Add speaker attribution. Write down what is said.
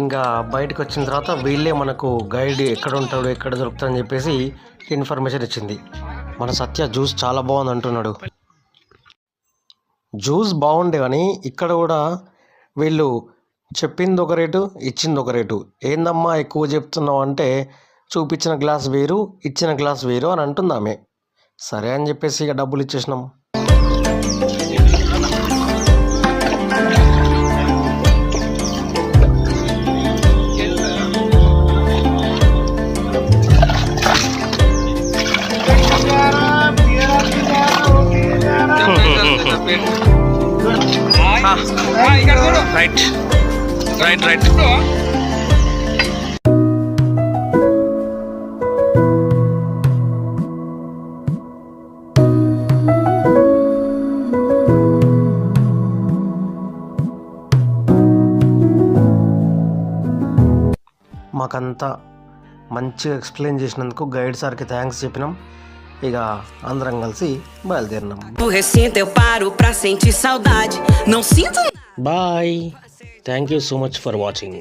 Speaker 1: ఇంకా బయటకు వచ్చిన తర్వాత వీళ్ళే మనకు గైడ్ ఎక్కడ ఉంటాడు ఎక్కడ దొరుకుతాడని చెప్పేసి ఇన్ఫర్మేషన్ ఇచ్చింది. మన సత్య జ్యూస్ చాలా బాగుంది అంటున్నాడు. జ్యూస్ బాగుండే కానీ ఇక్కడ కూడా వీళ్ళు చెప్పింది ఒక రేటు, ఇచ్చింది ఒక రేటు. ఏందమ్మా ఎక్కువ చెప్తున్నావు అంటే చూపించిన గ్లాస్ వేరు, ఇచ్చిన గ్లాస్ వేరు అని అంటుంది ఆమె. సరే అని చెప్పేసి ఇక డబ్బులు ఇచ్చేసినాం. రైట్ రైట్ రైట్ మాకంతా మంచిగా ఎక్స్ప్లెయిన్ చేసినందుకు గైడ్ సార్కి థ్యాంక్స్ చెప్పినాం. ఇక అందరం కలిసి బయలుదేరినాం. Bye. Thank you so much for watching.